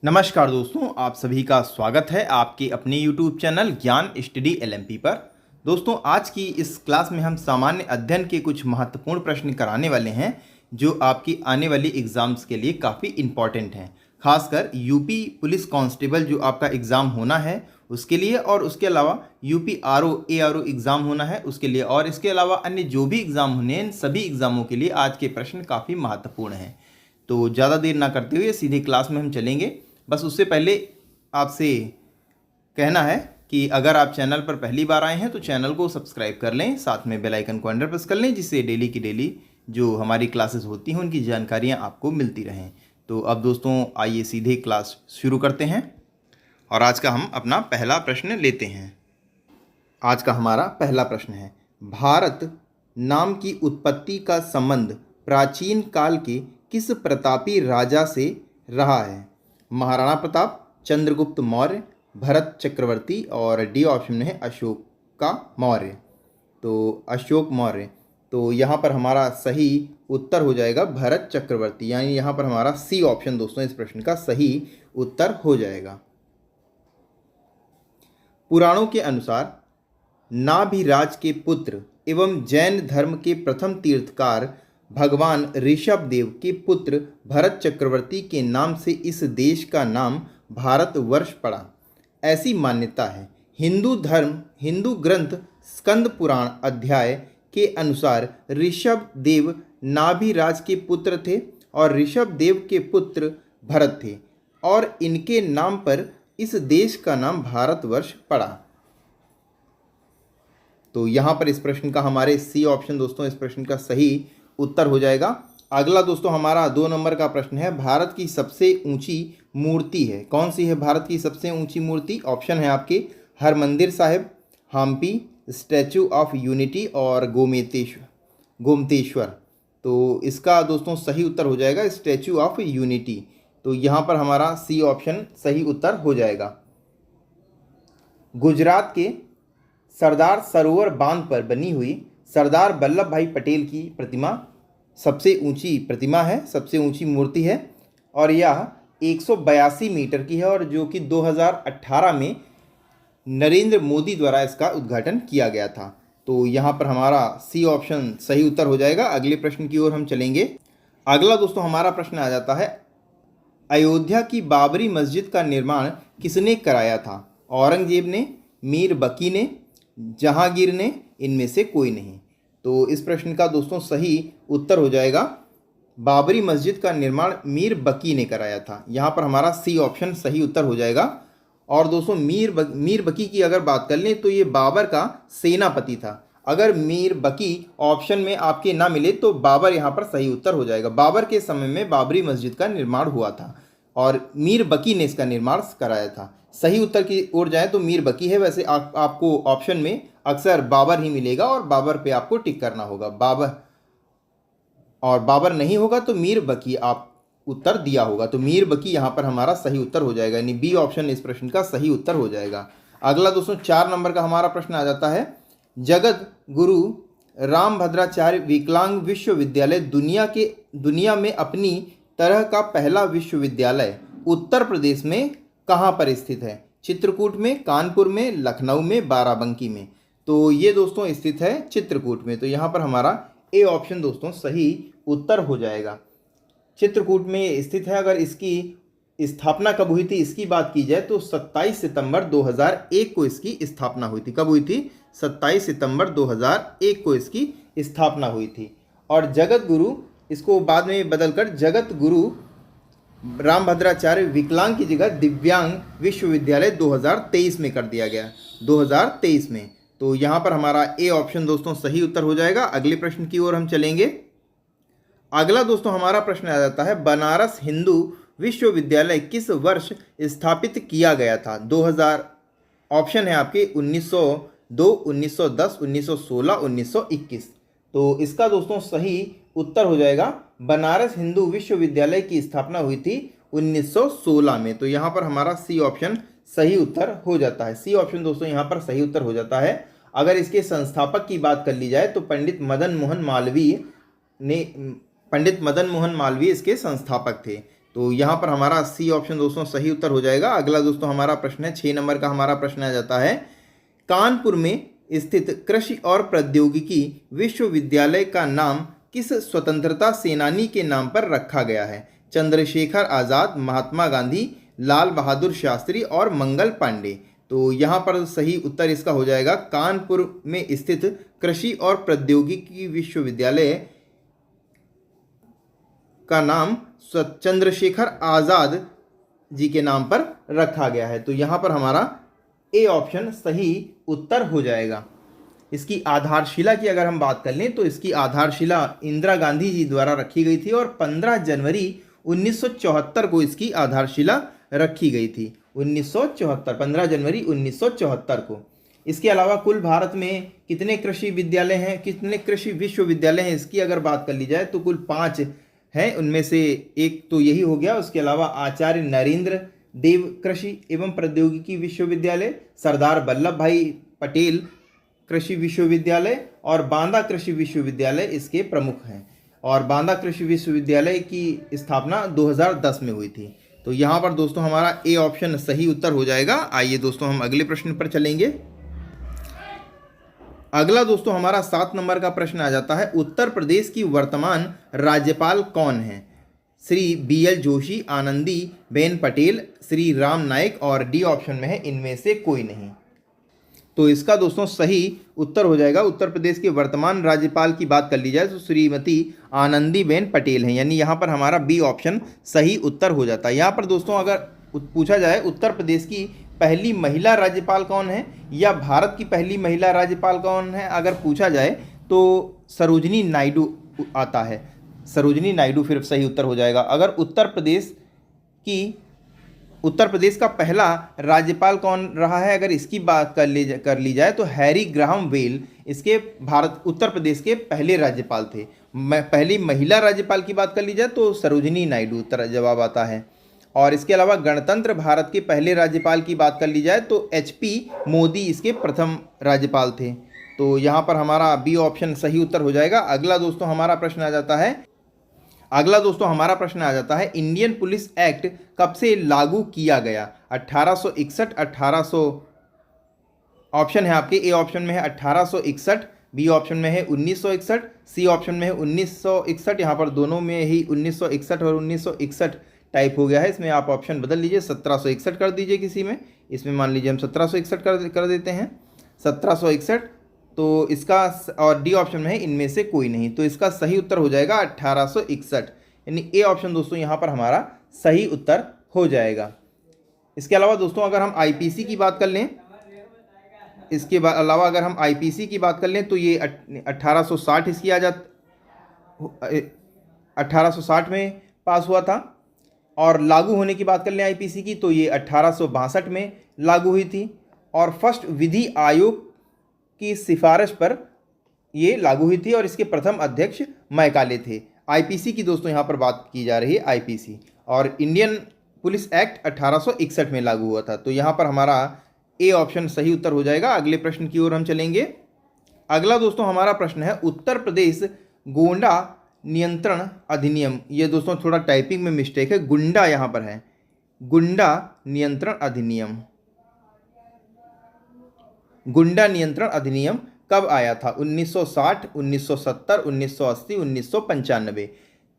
नमस्कार दोस्तों, आप सभी का स्वागत है आपके अपने YouTube चैनल ज्ञान स्टडी एलएमपी पर। दोस्तों, आज की इस क्लास में हम सामान्य अध्ययन के कुछ महत्वपूर्ण प्रश्न कराने वाले हैं जो आपकी आने वाली एग्जाम्स के लिए काफ़ी इम्पॉर्टेंट हैं। खासकर यूपी पुलिस कांस्टेबल जो आपका एग्ज़ाम होना है उसके लिए, और उसके अलावा यूपी ARO एग्ज़ाम होना है उसके लिए, और इसके अलावा अन्य जो भी एग्ज़ाम होने हैं सभी एग्ज़ामों के लिए आज के प्रश्न काफ़ी महत्वपूर्ण हैं। तो ज़्यादा देर ना करते हुए सीधे क्लास में हम चलेंगे। बस उससे पहले आपसे कहना है कि अगर आप चैनल पर पहली बार आए हैं तो चैनल को सब्सक्राइब कर लें, साथ में बेल आइकन को अंडर प्रेस कर लें, जिससे डेली की डेली जो हमारी क्लासेस होती हैं उनकी जानकारियां आपको मिलती रहें। तो अब दोस्तों आइए सीधे क्लास शुरू करते हैं और आज का हम अपना पहला प्रश्न लेते हैं। आज का हमारा पहला प्रश्न है, भारत नाम की उत्पत्ति का संबंध प्राचीन काल के किस प्रतापी राजा से रहा है? महाराणा प्रताप, चंद्रगुप्त मौर्य, भरत चक्रवर्ती, और डी ऑप्शन में है अशोका मौर्य। तो अशोक मौर्य, तो यहाँ पर हमारा सही उत्तर हो जाएगा भरत चक्रवर्ती, यानी यहाँ पर हमारा सी ऑप्शन दोस्तों इस प्रश्न का सही उत्तर हो जाएगा। पुराणों के अनुसार नाभिराज के पुत्र एवं जैन धर्म के प्रथम तीर्थकार भगवान ऋषभ देव के पुत्र भरत चक्रवर्ती के नाम से इस देश का नाम भारतवर्ष पड़ा, ऐसी मान्यता है। हिंदू ग्रंथ स्कंद पुराण अध्याय के अनुसार ऋषभ देव नाभिराज के पुत्र थे और ऋषभ देव के पुत्र भरत थे, और इनके नाम पर इस देश का नाम भारतवर्ष पड़ा। तो यहाँ पर इस प्रश्न का हमारे सी ऑप्शन दोस्तों इस प्रश्न का सही उत्तर हो जाएगा। अगला दोस्तों हमारा 2 नंबर का प्रश्न है, भारत की सबसे ऊंची मूर्ति है, कौन सी है भारत की सबसे ऊंची मूर्ति? ऑप्शन है आपके Harmandir Sahib, Hampi, Statue of Unity और गोमतेश्वर। तो इसका दोस्तों सही उत्तर हो जाएगा स्टैचू ऑफ यूनिटी। तो यहाँ पर हमारा सी ऑप्शन सही उत्तर हो जाएगा। गुजरात के सरदार सरोवर बांध पर बनी हुई सरदार वल्लभ भाई पटेल की प्रतिमा सबसे ऊंची प्रतिमा है, सबसे ऊंची मूर्ति है, और यह 182 मीटर की है, और जो कि 2018 में नरेंद्र मोदी द्वारा इसका उद्घाटन किया गया था। तो यहाँ पर हमारा सी ऑप्शन सही उत्तर हो जाएगा। अगले प्रश्न की ओर हम चलेंगे। अगला दोस्तों हमारा प्रश्न आ जाता है, अयोध्या की बाबरी मस्जिद का निर्माण किसने कराया था? औरंगजेब ने, मीर बकी ने, जहांगीर ने, इनमें से कोई नहीं। तो इस प्रश्न का दोस्तों सही उत्तर हो जाएगा बाबरी मस्जिद का निर्माण मीर बकी ने कराया था। यहाँ पर हमारा सी ऑप्शन सही उत्तर हो जाएगा। और दोस्तों मीर बकी की अगर बात कर लें तो ये बाबर का सेनापति था। अगर मीर बकी ऑप्शन में आपके ना मिले तो बाबर यहाँ पर सही उत्तर हो जाएगा। बाबर के समय में बाबरी मस्जिद का निर्माण हुआ था और मीर बकी ने इसका निर्माण कराया था। सही उत्तर की ओर जाए तो मीर बकी है। वैसे आपको ऑप्शन में अक्सर बाबर ही मिलेगा और बाबर पे आपको टिक करना होगा। बाबर नहीं होगा तो मीर बकी आप उत्तर दिया होगा। तो मीर बकी यहाँ पर हमारा सही उत्तर हो जाएगा, यानी बी ऑप्शन इस प्रश्न का सही उत्तर हो जाएगा। अगला दोस्तों 4 नंबर का हमारा प्रश्न आ जाता है, जगत गुरु रामभद्राचार्य विकलांग विश्वविद्यालय दुनिया में अपनी तरह का पहला विश्वविद्यालय उत्तर प्रदेश में कहाँ पर स्थित है? चित्रकूट में, कानपुर में, लखनऊ में, बाराबंकी में। तो ये दोस्तों स्थित है चित्रकूट में। तो यहाँ पर हमारा ए ऑप्शन दोस्तों सही उत्तर हो जाएगा। चित्रकूट में स्थित है। अगर इसकी स्थापना कब हुई थी इसकी बात की जाए तो 27 सितंबर 2001 को इसकी स्थापना हुई थी। कब हुई थी? 27 सितंबर 2001 को इसकी स्थापना हुई थी। और जगत गुरु, इसको बाद में बदलकर जगत गुरु रामभद्राचार्य विकलांग की जगह दिव्यांग विश्वविद्यालय 2023 में कर दिया गया, 2023 में। तो यहाँ पर हमारा ए ऑप्शन दोस्तों सही उत्तर हो जाएगा। अगले प्रश्न की ओर हम चलेंगे। अगला दोस्तों हमारा प्रश्न आ जाता है, बनारस हिंदू विश्वविद्यालय किस वर्ष स्थापित किया गया था? 2000 ऑप्शन है आपके 1902, 1910, 1916, 1921। तो इसका दोस्तों सही उत्तर हो जाएगा, बनारस हिंदू विश्वविद्यालय की स्थापना हुई थी 1916 में। तो यहाँ पर हमारा सी ऑप्शन सही उत्तर हो जाता है। सी ऑप्शन दोस्तों यहाँ पर सही उत्तर हो जाता है। अगर इसके संस्थापक की बात कर ली जाए तो पंडित मदन मोहन मालवीय इसके संस्थापक थे। तो यहाँ पर हमारा सी ऑप्शन दोस्तों सही उत्तर हो जाएगा। अगला दोस्तों हमारा प्रश्न है 6 नंबर का हमारा प्रश्न आ जाता है, कानपुर में स्थित कृषि और प्रौद्योगिकी विश्वविद्यालय का नाम किस स्वतंत्रता सेनानी के नाम पर रखा गया है? चंद्रशेखर आज़ाद, महात्मा गांधी, लाल बहादुर शास्त्री और मंगल पांडे। तो यहाँ पर सही उत्तर इसका हो जाएगा कानपुर में स्थित कृषि और प्रौद्योगिकी विश्वविद्यालय का नाम चंद्रशेखर आज़ाद जी के नाम पर रखा गया है। तो यहाँ पर हमारा ए ऑप्शन सही उत्तर हो जाएगा। इसकी आधारशिला की अगर हम बात कर लें तो इसकी आधारशिला इंदिरा गांधी जी द्वारा रखी गई थी और 15 जनवरी 1974 को इसकी आधारशिला रखी गई थी। 1974, 15 जनवरी 1974 को। इसके अलावा कुल भारत में कितने कृषि विद्यालय हैं, कितने कृषि विश्वविद्यालय हैं, इसकी अगर बात कर ली जाए तो कुल 5 हैं। उनमें से एक तो यही हो गया। उसके अलावा आचार्य नरेंद्र देव कृषि एवं प्रौद्योगिकी विश्वविद्यालय, सरदार वल्लभ भाई पटेल कृषि विश्वविद्यालय और बांदा कृषि विश्वविद्यालय इसके प्रमुख हैं। और बांदा कृषि विश्वविद्यालय की स्थापना 2010 में हुई थी। तो यहाँ पर दोस्तों हमारा ए ऑप्शन सही उत्तर हो जाएगा। आइए दोस्तों हम अगले प्रश्न पर चलेंगे। अगला दोस्तों हमारा 7 नंबर का प्रश्न आ जाता है, उत्तर प्रदेश की वर्तमान राज्यपाल कौन है? श्री BL जोशी, आनंदी बेन पटेल, श्री राम नाईक और डी ऑप्शन में है इनमें से कोई नहीं। तो इसका दोस्तों सही उत्तर हो जाएगा, उत्तर प्रदेश के वर्तमान राज्यपाल की बात कर ली जाए तो श्रीमती आनंदीबेन पटेल हैं, यानी यहाँ पर हमारा बी ऑप्शन सही उत्तर हो जाता है। यहाँ पर दोस्तों अगर पूछा जाए उत्तर प्रदेश की पहली महिला राज्यपाल कौन है या भारत की पहली महिला राज्यपाल कौन है, अगर पूछा जाए तो सरोजिनी नायडू आता है। सरोजिनी नायडू फिर सही उत्तर हो जाएगा। अगर उत्तर प्रदेश का पहला राज्यपाल कौन रहा है, अगर इसकी बात कर ली जाए तो हैरी ग्राहम बेल इसके उत्तर प्रदेश के पहले राज्यपाल थे। पहली महिला राज्यपाल की बात कर ली जाए तो सरोजिनी नायडू उत्तर जवाब आता है। और इसके अलावा गणतंत्र भारत के पहले राज्यपाल की बात कर ली जाए तो HP मोदी इसके प्रथम राज्यपाल थे। तो यहाँ पर हमारा बी ऑप्शन सही उत्तर हो जाएगा। अगला दोस्तों हमारा प्रश्न आ जाता है, इंडियन पुलिस एक्ट कब से लागू किया गया? 1861, 1800 ऑप्शन है आपके। ए ऑप्शन में है 1861, बी ऑप्शन में है 1961, सी ऑप्शन में है 1961। यहाँ पर दोनों में ही 1961 और 1961 टाइप हो गया है। इसमें आप ऑप्शन बदल लीजिए, 1761 कर दीजिए किसी में। इसमें मान लीजिए हम 1761 कर देते हैं, 1761। तो इसका और डी ऑप्शन में है इनमें से कोई नहीं। तो इसका सही उत्तर हो जाएगा 1861, यानी ए ऑप्शन दोस्तों यहाँ पर हमारा सही उत्तर हो जाएगा। इसके अलावा दोस्तों अगर हम IPC की बात कर लें, इसके अलावा अगर हम IPC की बात कर लें तो ये 1860 इसकी 1860 में पास हुआ था। और लागू होने की बात कर लें IPC की तो ये 1862 में लागू हुई थी। और फर्स्ट विधि आयोग की सिफारिश पर ये लागू हुई थी और इसके प्रथम अध्यक्ष मैकाले थे। IPC की दोस्तों यहाँ पर बात की जा रही है IPC। और इंडियन पुलिस एक्ट 1861 में लागू हुआ था। तो यहाँ पर हमारा ए ऑप्शन सही उत्तर हो जाएगा। अगले प्रश्न की ओर हम चलेंगे। अगला दोस्तों हमारा प्रश्न है, उत्तर प्रदेश गोंडा नियंत्रण अधिनियम। ये दोस्तों थोड़ा टाइपिंग में मिस्टेक है, गुंडा यहाँ पर है, गुंडा नियंत्रण अधिनियम। गुंडा नियंत्रण अधिनियम कब आया था? 1960, 1970, 1980, 1995।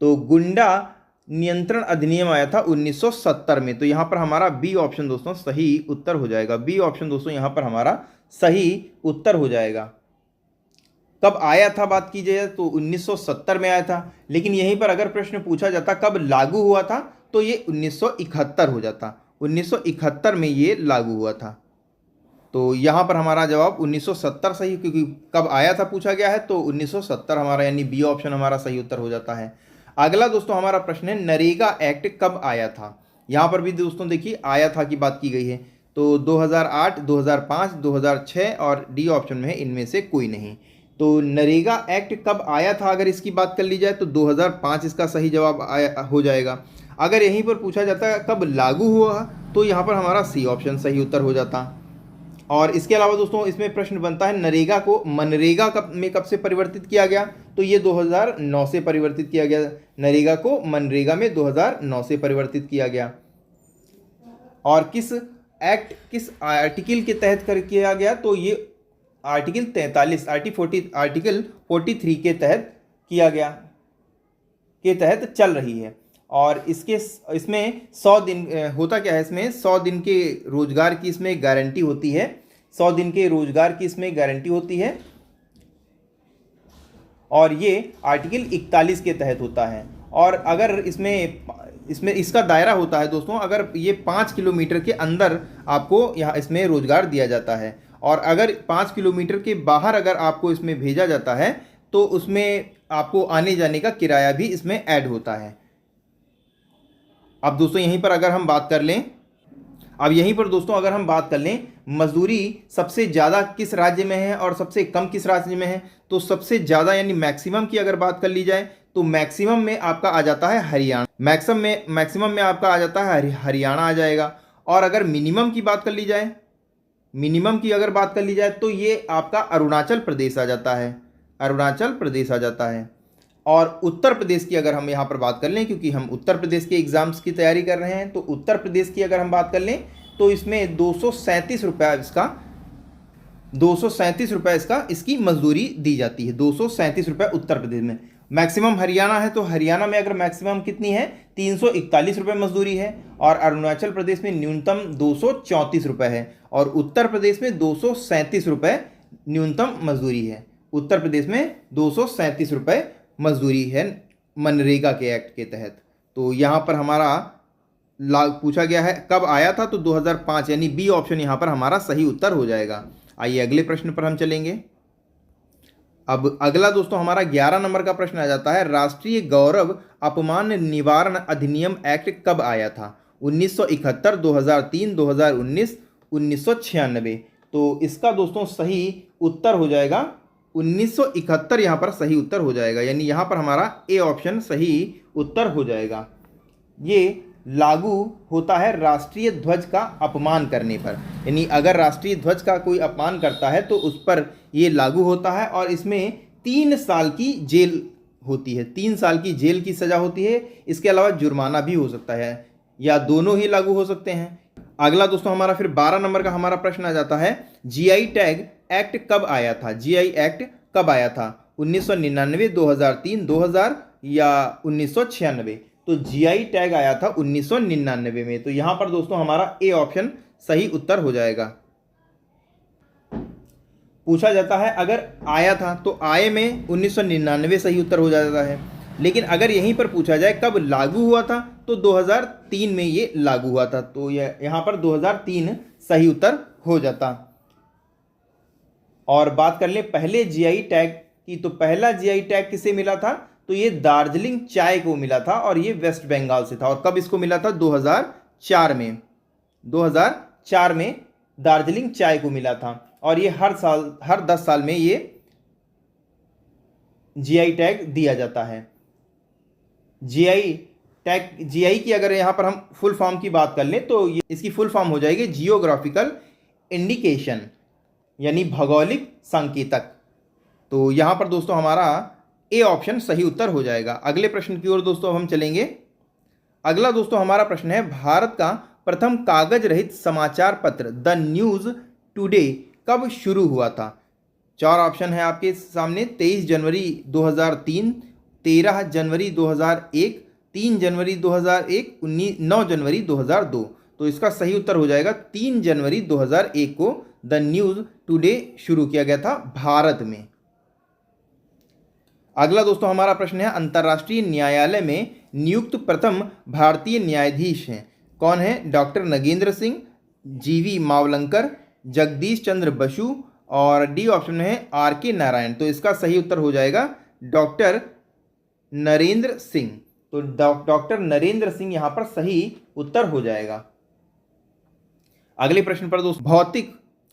तो गुंडा नियंत्रण अधिनियम आया था 1970 में। तो यहाँ पर हमारा बी ऑप्शन दोस्तों सही उत्तर हो जाएगा। बी ऑप्शन दोस्तों यहाँ पर हमारा सही उत्तर हो जाएगा। कब आया था बात की जाए तो 1970 में आया था, लेकिन यहीं पर अगर प्रश्न पूछा जाता कब लागू हुआ था तो ये 1971 हो जाता। 1971 में ये लागू हुआ था। तो यहाँ पर हमारा जवाब 1970 सही, क्योंकि कब आया था पूछा गया है तो 1970 हमारा, यानी बी ऑप्शन हमारा सही उत्तर हो जाता है। अगला दोस्तों हमारा प्रश्न है, नरेगा एक्ट कब आया था? यहाँ पर भी दोस्तों देखिए आया था की बात की गई है। तो 2008, 2005, 2006 और डी ऑप्शन में है इनमें से कोई नहीं। तो नरेगा एक्ट कब आया था अगर इसकी बात कर ली जाए तो 2005 इसका सही जवाब हो जाएगा। अगर यहीं पर पूछा जाता है कब लागू हुआ तो यहाँ पर हमारा सी ऑप्शन सही उत्तर हो जाता। और इसके अलावा दोस्तों इसमें प्रश्न बनता है, नरेगा को मनरेगा में कब से परिवर्तित किया गया? तो ये 2009 से परिवर्तित किया गया। नरेगा को मनरेगा में 2009 से परिवर्तित किया गया। और किस आर्टिकल के तहत कर किया गया, तो ये आर्टिकल 43 आर्टिकल 43 के तहत किया गया, के तहत चल रही है। और इसमें 100 दिन होता क्या है, इसमें 100 दिन के रोजगार की इसमें गारंटी होती है। 100 दिन के रोजगार की इसमें गारंटी होती है और ये आर्टिकल 41 के तहत होता है। और अगर इसमें इसका दायरा होता है दोस्तों, अगर ये 5 किलोमीटर के अंदर आपको यहाँ इसमें रोजगार दिया जाता है, और अगर 5 किलोमीटर के बाहर अगर आपको इसमें भेजा जाता है तो उसमें आपको आने जाने का किराया भी इसमें ऐड होता है। अब दोस्तों यहीं पर अगर हम बात कर लें, अगर हम बात कर लें मजदूरी सबसे ज़्यादा किस राज्य में है और सबसे कम किस राज्य में है, तो सबसे ज़्यादा यानी मैक्सिमम की अगर बात कर ली जाए तो मैक्सिमम में आपका आ जाता है हरियाणा। मैक्सिमम में आपका आ जाता है हरियाणा आ जाएगा। और अगर मिनिमम की बात कर ली जाए, तो ये आपका अरुणाचल प्रदेश आ जाता है। और उत्तर प्रदेश की अगर हम यहाँ पर बात कर लें, क्योंकि हम उत्तर प्रदेश के एग्जाम्स की तैयारी कर रहे हैं, तो उत्तर प्रदेश की अगर हम बात कर लें तो इसमें 237 रुपये इसकी मजदूरी दी जाती है। 237 रुपये उत्तर प्रदेश में। मैक्सिमम हरियाणा है, तो हरियाणा में अगर मैक्सिमम कितनी है 341 रुपये मजदूरी है। और अरुणाचल प्रदेश में न्यूनतम 234 रुपये है। और उत्तर प्रदेश में 237 रुपये न्यूनतम मजदूरी है। उत्तर प्रदेश में 237 रुपये मजदूरी है मनरेगा के एक्ट के तहत। तो यहाँ पर हमारा पूछा गया है कब आया था, तो 2005 यानी बी ऑप्शन यहाँ पर हमारा सही उत्तर हो जाएगा। आइए अगले प्रश्न पर हम चलेंगे। अब अगला दोस्तों हमारा 11 नंबर का प्रश्न आ जाता है, राष्ट्रीय गौरव अपमान निवारण अधिनियम एक्ट कब आया था? 1971, 2003, 2019, 1996। तो इसका दोस्तों सही उत्तर हो जाएगा 1971, यहाँ पर सही उत्तर हो जाएगा। यानी यहाँ पर हमारा ए ऑप्शन सही उत्तर हो जाएगा। ये लागू होता है राष्ट्रीय ध्वज का अपमान करने पर। यानी अगर राष्ट्रीय ध्वज का कोई अपमान करता है तो उस पर ये लागू होता है। और इसमें 3 साल की जेल होती है, 3 साल की जेल की सज़ा होती है। इसके अलावा जुर्माना भी हो सकता है, या दोनों ही लागू हो सकते हैं। अगला दोस्तों हमारा फिर 12 नंबर का हमारा प्रश्न आ जाता है, जीआई टैग एक्ट कब आया था? जीआई एक्ट कब आया था? 1999, 2003, 2000 या 1996? तो जीआई टैग आया था 1999 में। तो यहाँ पर दोस्तों हमारा ए ऑप्शन सही उत्तर हो जाएगा। पूछा जाता है अगर आया था तो आए में 1999 सही उत्तर हो जाता है। लेकिन अगर यहीं पर पूछा जाए कब लागू हुआ था, तो 2003 में ये लागू हुआ था। तो यहाँ पर 2003 सही उत्तर हो जाता। और बात कर ले पहले जीआई टैग की, तो पहला जीआई टैग किसे मिला था? तो ये दार्जिलिंग चाय को मिला था, और ये वेस्ट बंगाल से था। और कब इसको मिला था? 2004 में। 2004 में दार्जिलिंग चाय को मिला था। और ये हर 10 साल में ये जीआई टैग दिया जाता है। जीआई की अगर यहाँ पर हम फुल फॉर्म की बात कर लें तो इसकी फुल फॉर्म हो जाएगी जियोग्राफिकल इंडिकेशन, यानी भौगोलिक संकेतक। तो यहाँ पर दोस्तों हमारा ए ऑप्शन सही उत्तर हो जाएगा। अगले प्रश्न की ओर दोस्तों हम चलेंगे। अगला दोस्तों हमारा प्रश्न है, भारत का प्रथम कागज रहित समाचार पत्र द न्यूज़ टुडे कब शुरू हुआ था? 4 ऑप्शन है आपके सामने। 23 जनवरी 2003, 13 जनवरी 2001, 3 जनवरी 2001, 9 जनवरी 2002। तो इसका सही उत्तर हो जाएगा 3 जनवरी 2001 को द न्यूज़ टुडे शुरू किया गया था भारत में। अगला दोस्तों हमारा प्रश्न है, अंतर्राष्ट्रीय न्यायालय में नियुक्त प्रथम भारतीय न्यायाधीश हैं कौन है? डॉक्टर नगेंद्र सिंह, जीवी मावलंकर, जगदीश चंद्र बसु, और डी ऑप्शन है आर.के. नारायण। तो इसका सही उत्तर हो जाएगा डॉक्टर नरेंद्र सिंह। तो डॉक्टर नरेंद्र सिंह यहाँ पर सही उत्तर हो जाएगा। अगले प्रश्न पर दोस्तों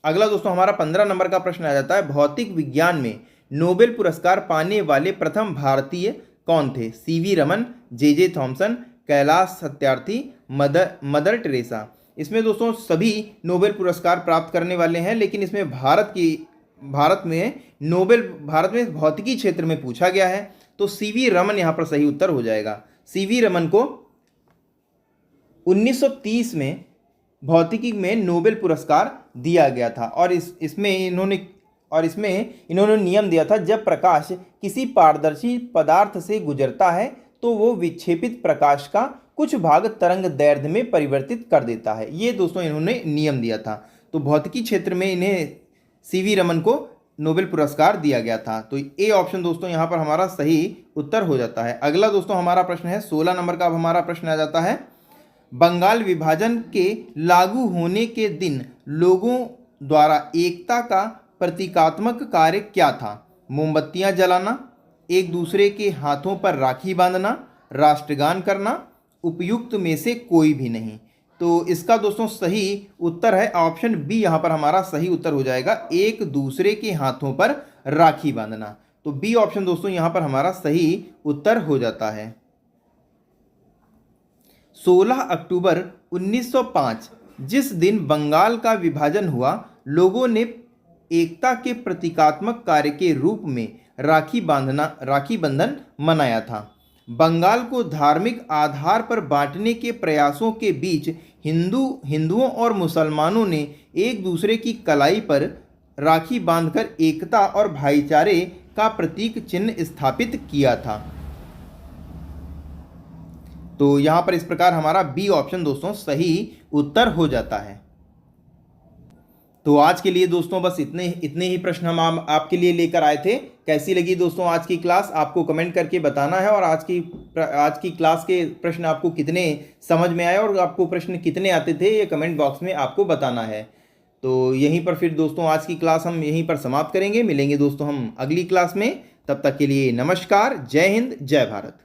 अगला दोस्तों हमारा 15 नंबर का प्रश्न आ जाता है, भौतिक विज्ञान में नोबेल पुरस्कार पाने वाले प्रथम भारतीय कौन थे? CV Raman, J Thomson, Kailash Satyarthi, mother Teresa. इसमें दोस्तों सभी नोबेल पुरस्कार प्राप्त करने वाले हैं, लेकिन इसमें भारत में भौतिकी क्षेत्र में पूछा गया है, तो सीवी रमन यहाँ पर सही उत्तर हो जाएगा। सीवी रमन को 1930 में भौतिकी में नोबेल पुरस्कार दिया गया था और इसमें इन्होंने नियम दिया था, जब प्रकाश किसी पारदर्शी पदार्थ से गुजरता है तो वो विक्षेपित प्रकाश का कुछ भाग तरंग दैर्ध्य में परिवर्तित कर देता है। ये दोस्तों इन्होंने नियम दिया था। तो भौतिकी क्षेत्र में इन्हें सीवी रमन को नोबेल पुरस्कार दिया गया था। तो ए ऑप्शन दोस्तों यहाँ पर हमारा सही उत्तर हो जाता है। अगला दोस्तों हमारा प्रश्न है 16 नंबर का। अब हमारा प्रश्न आ जाता है, बंगाल विभाजन के लागू होने के दिन लोगों द्वारा एकता का प्रतीकात्मक कार्य क्या था? मोमबत्तियां जलाना, एक दूसरे के हाथों पर राखी बांधना, राष्ट्रगान करना, उपयुक्त में से कोई भी नहीं। तो इसका दोस्तों सही उत्तर है ऑप्शन बी, यहाँ पर हमारा सही उत्तर हो जाएगा, एक दूसरे के हाथों पर राखी बांधना। तो बी ऑप्शन दोस्तों यहाँ पर हमारा सही उत्तर हो जाता है। 16 अक्टूबर 1905 जिस दिन बंगाल का विभाजन हुआ, लोगों ने एकता के प्रतीकात्मक कार्य के रूप में राखी बंधन मनाया था। बंगाल को धार्मिक आधार पर बांटने के प्रयासों के बीच हिंदुओं और मुसलमानों ने एक दूसरे की कलाई पर राखी बांधकर एकता और भाईचारे का प्रतीक चिन्ह स्थापित किया था। तो यहाँ पर इस प्रकार हमारा बी ऑप्शन दोस्तों सही उत्तर हो जाता है। तो आज के लिए दोस्तों बस इतने ही प्रश्न हम आपके लिए लेकर आए थे। कैसी लगी दोस्तों आज की क्लास, आपको कमेंट करके बताना है। और आज की क्लास के प्रश्न आपको कितने समझ में आए और आपको प्रश्न कितने आते थे, ये कमेंट बॉक्स में आपको बताना है। तो यहीं पर फिर दोस्तों आज की क्लास हम यहीं पर समाप्त करेंगे। मिलेंगे दोस्तों हम अगली क्लास में। तब तक के लिए नमस्कार, जय हिंद, जय भारत।